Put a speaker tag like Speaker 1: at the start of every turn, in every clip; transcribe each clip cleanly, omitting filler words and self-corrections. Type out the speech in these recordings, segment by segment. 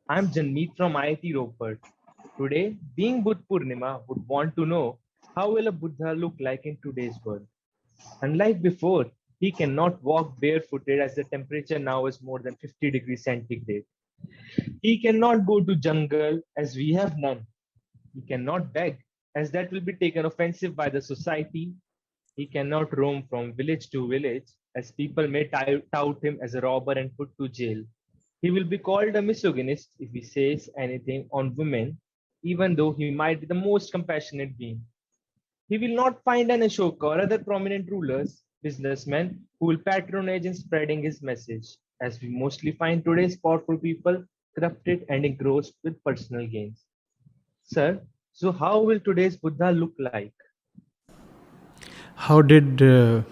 Speaker 1: I'm Janmeet from IIT-Ropar. Today, being Buddha Purnima, would want to know how will a Buddha look like in today's world. Unlike before, he cannot walk barefooted as the temperature now is more than 50 degrees centigrade. He cannot go to jungle as we have none. He cannot beg as that will be taken offensive by the society. He cannot roam from village to village as people may tout him as a robber and put to jail. He will be called a misogynist if he says anything on women, even though he might be the most compassionate being. He will not find an Ashoka or other prominent rulers, businessmen, who will patronage in spreading his message, as we mostly find today's powerful people corrupted and engrossed with personal gains. Sir, so how will today's Buddha look like?
Speaker 2: How did the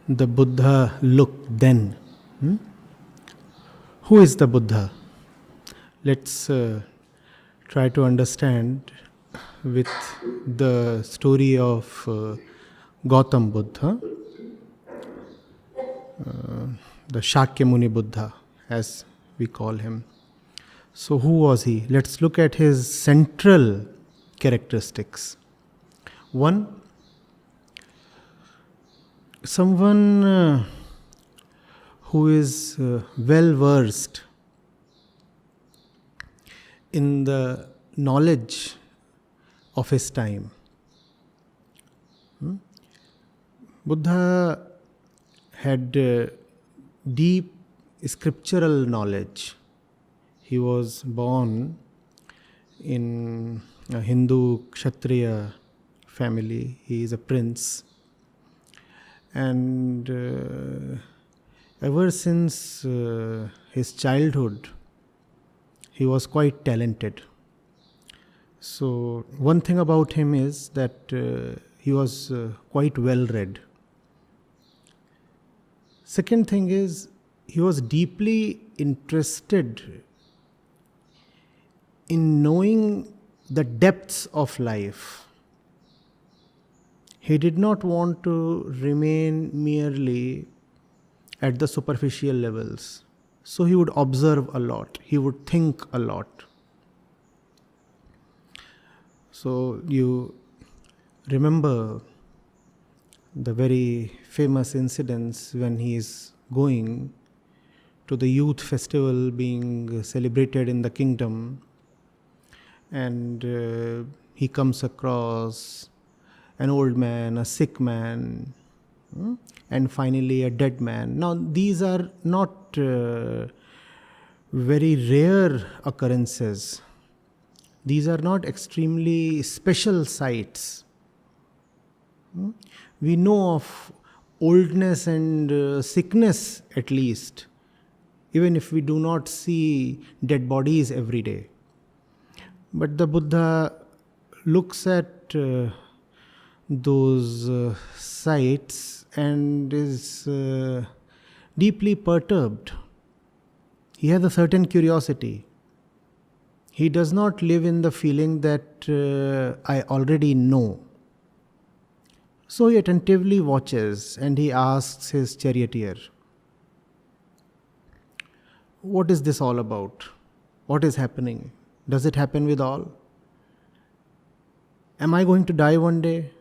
Speaker 2: Buddha look then? Hmm? Who is the Buddha? Let's try to understand with the story of Gautam Buddha, the Shakyamuni Buddha, as we call him. So, who was he? Let's look at his central characteristics. One, someone who is well versed in the knowledge of his time. Buddha had deep scriptural knowledge. He was born in a Hindu Kshatriya family. He is a prince. And ever since his childhood, he was quite talented. So, one thing about him is that he was quite well read. Second thing is, he was deeply interested in knowing the depths of life. He did not want to remain merely at the superficial levels. So he would observe a lot, he would think a lot. So you remember the very famous incidents when he is going to the youth festival being celebrated in the kingdom, and he comes across an old man, a sick man, and finally a dead man. Now, these are not very rare occurrences. These are not extremely special sights. We know of oldness and sickness at least, even if we do not see dead bodies every day. But the Buddha looks at those sights and is deeply perturbed. He has a certain curiosity. He does not live in the feeling that I already know. So he attentively watches and he asks his charioteer, what is this all about? What is happening? Does it happen with all? Am I going to die one day?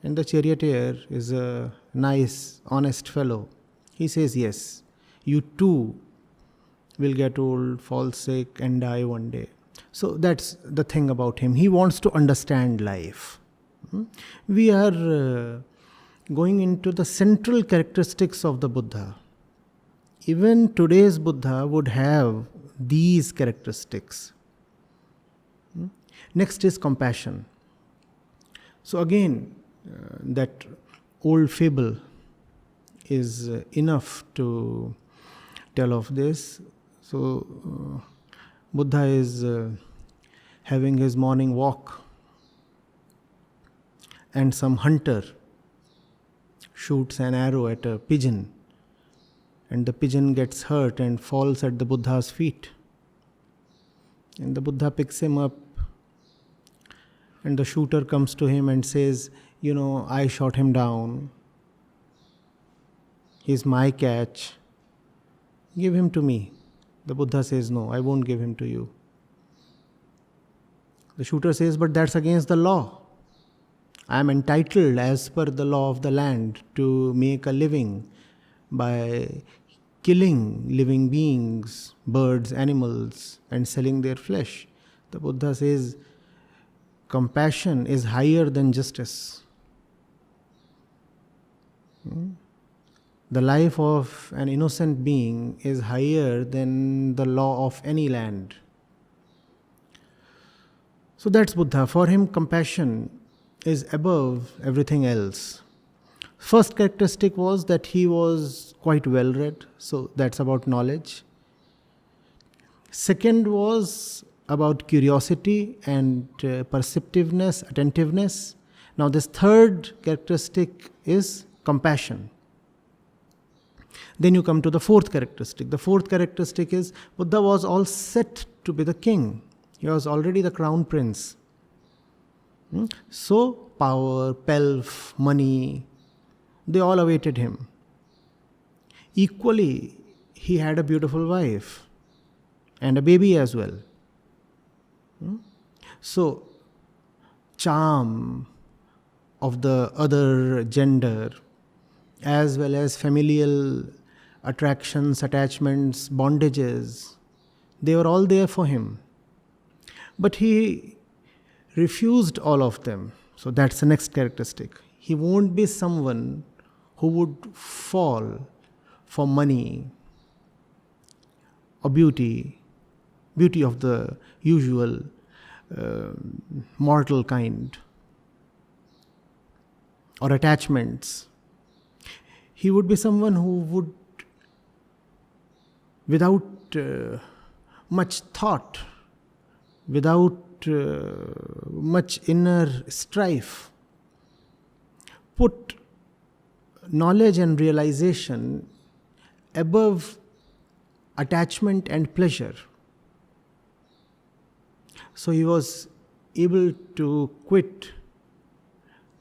Speaker 2: And the charioteer is a nice, honest fellow. He says, yes, you too will get old, fall sick, and die one day. So that's the thing about him. He wants to understand life. We are going into the central characteristics of the Buddha. Even today's Buddha would have these characteristics. Next is compassion. So again, that old fable is enough to tell of this. So Buddha is having his morning walk, and some hunter shoots an arrow at a pigeon, and the pigeon gets hurt and falls at the Buddha's feet. And the Buddha picks him up, and the shooter comes to him and says, I shot him down. He's my catch. Give him to me. The Buddha says, no, I won't give him to you. The shooter says, but that's against the law. I am entitled, as per the law of the land, to make a living by killing living beings, birds, animals, and selling their flesh. The Buddha says, compassion is higher than justice. The life of an innocent being is higher than the law of any land. So that's Buddha. For him, compassion is above everything else. First characteristic was that he was quite well read, so that's about knowledge. Second was about curiosity and perceptiveness, attentiveness. Now this third characteristic is compassion. Then you come to the fourth characteristic. The fourth characteristic is Buddha was all set to be the king. He was already the crown prince. So power, pelf, money, they all awaited him. Equally, he had a beautiful wife and a baby as well. So, charm of the other gender, as well as familial attractions, attachments, bondages, they were all there for him. But he refused all of them. So that's the next characteristic. He won't be someone who would fall for money or beauty of the usual mortal kind, or attachments. He would be someone who would, without much thought, without much inner strife, put knowledge and realization above attachment and pleasure. So he was able to quit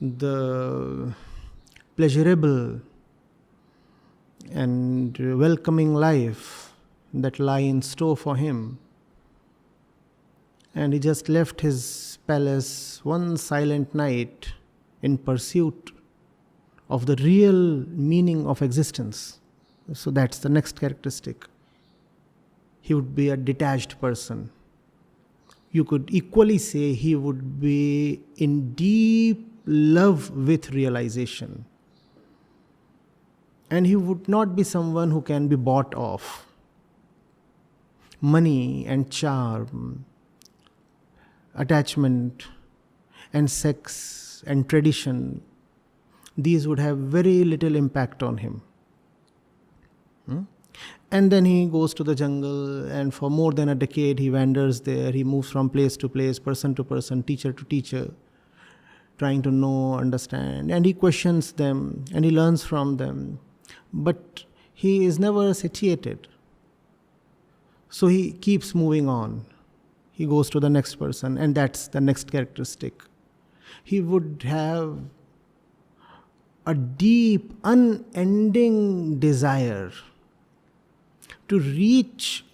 Speaker 2: the pleasurable and welcoming life that lie in store for him. And he just left his palace one silent night in pursuit of the real meaning of existence. So that's the next characteristic. He would be a detached person. You could equally say he would be in deep love with realization. And he would not be someone who can be bought off. Money and charm, attachment and sex and tradition, these would have very little impact on him. And then he goes to the jungle, and for more than a decade he wanders there. He moves from place to place, person to person, teacher to teacher, trying to know, understand, and he questions them and he learns from them. But he is never satiated. So he keeps moving on. He goes to the next person, and that's the next characteristic. He would have a deep, unending desire to reach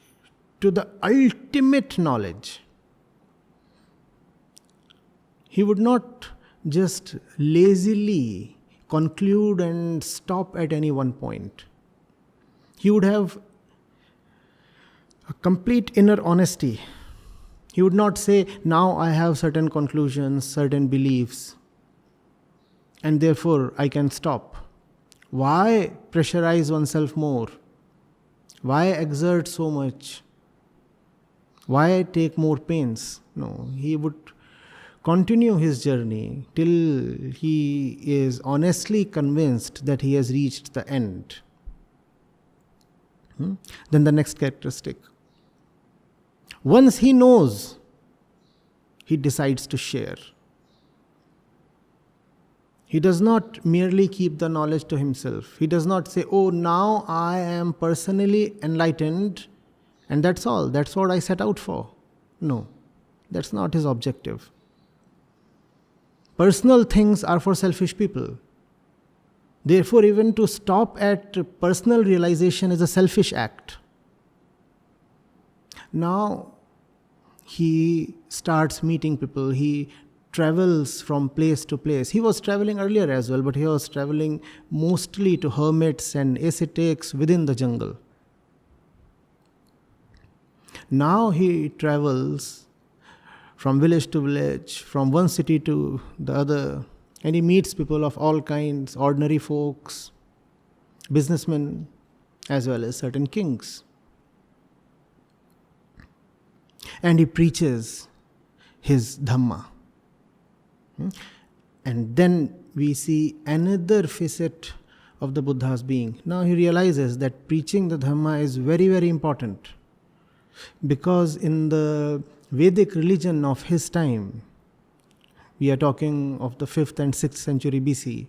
Speaker 2: to the ultimate knowledge. He would not just lazily conclude and stop at any one point. He would have a complete inner honesty. He would not say, now I have certain conclusions, certain beliefs, and therefore I can stop. Why pressurize oneself more? Why exert so much? Why take more pains? No, he would continue his journey till he is honestly convinced that he has reached the end. Then the next characteristic. Once he knows, he decides to share. He does not merely keep the knowledge to himself. He does not say, oh, now I am personally enlightened and that's all. That's what I set out for. No, that's not his objective. Personal things are for selfish people. Therefore, even to stop at personal realization is a selfish act. Now he starts meeting people. He travels from place to place. He was traveling earlier as well, but he was traveling mostly to hermits and ascetics within the jungle. Now he travels from village to village, from one city to the other, and he meets people of all kinds, ordinary folks, businessmen, as well as certain kings. And he preaches his Dhamma. And then we see another facet of the Buddha's being. Now he realizes that preaching the Dhamma is very, very important. Because in the Vedic religion of his time, we are talking of the 5th and 6th century BC,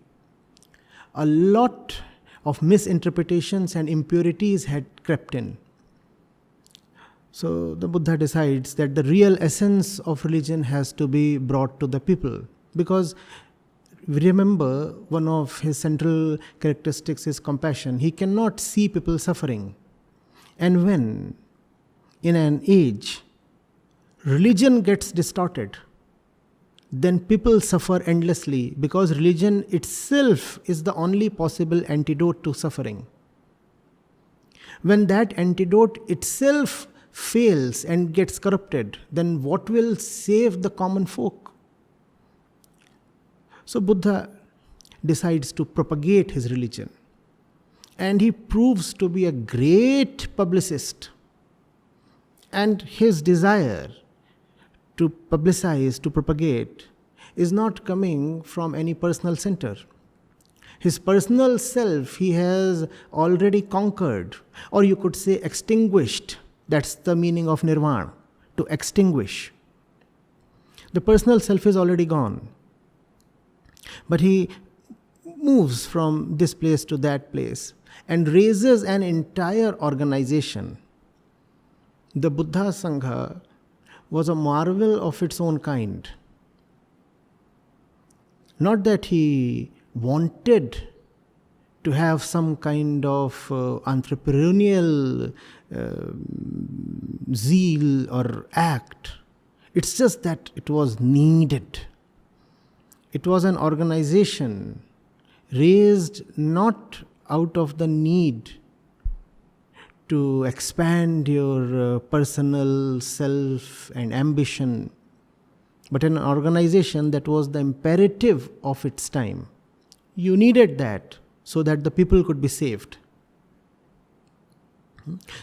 Speaker 2: a lot of misinterpretations and impurities had crept in. So the Buddha decides that the real essence of religion has to be brought to the people. Because remember, one of his central characteristics is compassion. He cannot see people suffering. And when, in an age, religion gets distorted, then people suffer endlessly, because religion itself is the only possible antidote to suffering. When that antidote itself fails and gets corrupted, then what will save the common folk? So Buddha decides to propagate his religion, and he proves to be a great publicist. And his desire to publicize, to propagate, is not coming from any personal center. His personal self he has already conquered, or you could say extinguished. That's the meaning of nirvana, to extinguish. The personal self is already gone. But he moves from this place to that place and raises an entire organization. The Buddha Sangha was a marvel of its own kind. Not that he wanted to have some kind of entrepreneurial zeal or act. It's just that it was needed. It was an organization raised not out of the need to expand your personal self and ambition, but an organization that was the imperative of its time. You needed that so that the people could be saved.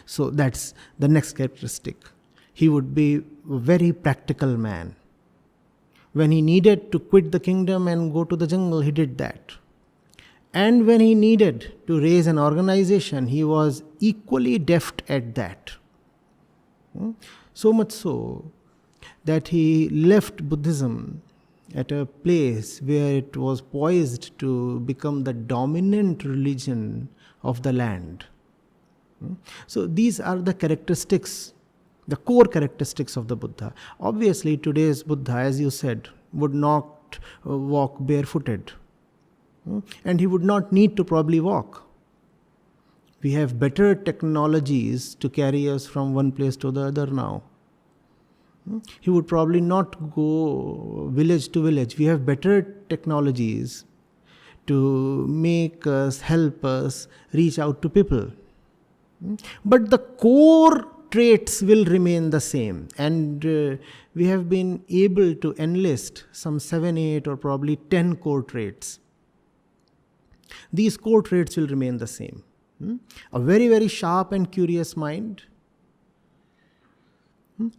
Speaker 2: So that's the next characteristic. He would be a very practical man. When he needed to quit the kingdom and go to the jungle, he did that. And when he needed to raise an organization, he was equally deft at that. So much so that he left Buddhism at a place where it was poised to become the dominant religion of the land. So these are the characteristics, the core characteristics of the Buddha. Obviously, today's Buddha, as you said, would not walk barefooted. And he would not need to probably walk. We have better technologies to carry us from one place to the other now. He would probably not go village to village. We have better technologies to make us, help us reach out to people. But the core traits will remain the same. And we have been able to enlist some 7, 8 or probably 10 core traits. These core traits will remain the same. A very, very sharp and curious mind,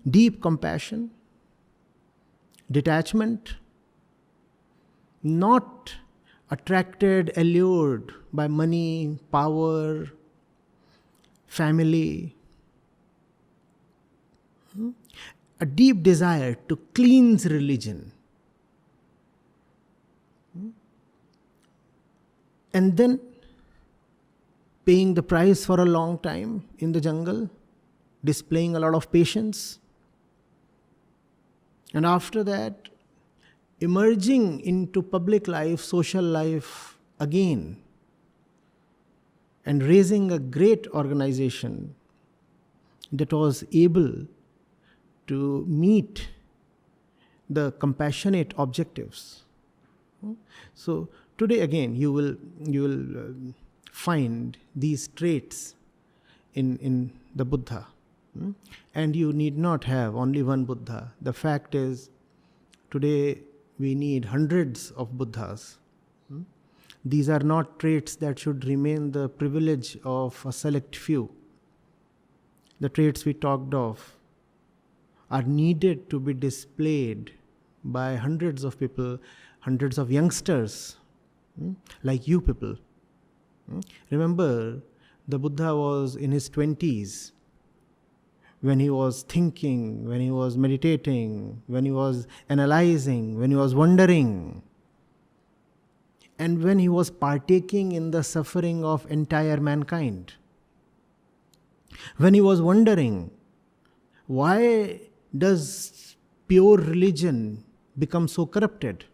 Speaker 2: deep compassion, detachment, not attracted, allured by money, power, family, a deep desire to cleanse religion. And then paying the price for a long time in the jungle, displaying a lot of patience. And after that, emerging into public life, social life again, and raising a great organization, that was able to meet the compassionate objectives. So today again you will find these traits in the Buddha. And you need not have only one Buddha. The fact is, today we need hundreds of Buddhas. These are not traits that should remain the privilege of a select few. The traits we talked of are needed to be displayed by hundreds of people, hundreds of youngsters, like you people. Remember, the Buddha was in his 20s when he was thinking, when he was meditating, when he was analyzing, when he was wondering, and when he was partaking in the suffering of entire mankind. When he was wondering, why does pure religion become so corrupted?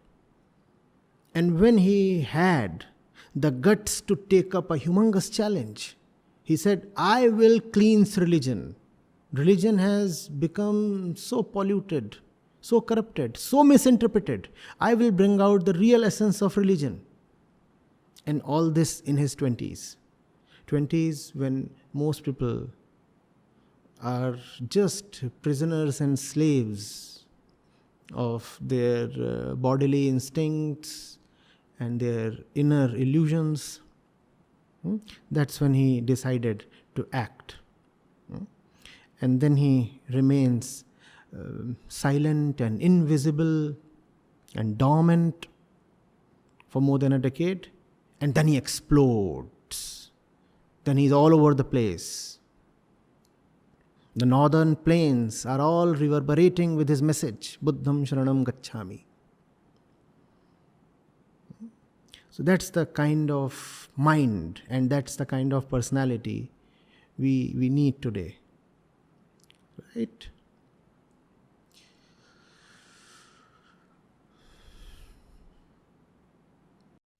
Speaker 2: And when he had the guts to take up a humongous challenge, he said, I will cleanse religion. Religion has become so polluted, so corrupted, so misinterpreted. I will bring out the real essence of religion. And all this in his 20s. 20s when most people are just prisoners and slaves of their bodily instincts and their inner illusions. That's when he decided to act. And then he remains silent and invisible and dormant for more than a decade. And then he explodes. Then he's all over the place. The northern plains are all reverberating with his message, Buddham Sharanam Gacchami. So that's the kind of mind and that's the kind of personality we need today. Right?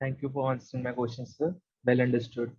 Speaker 1: Thank you for answering my question, sir. Well understood.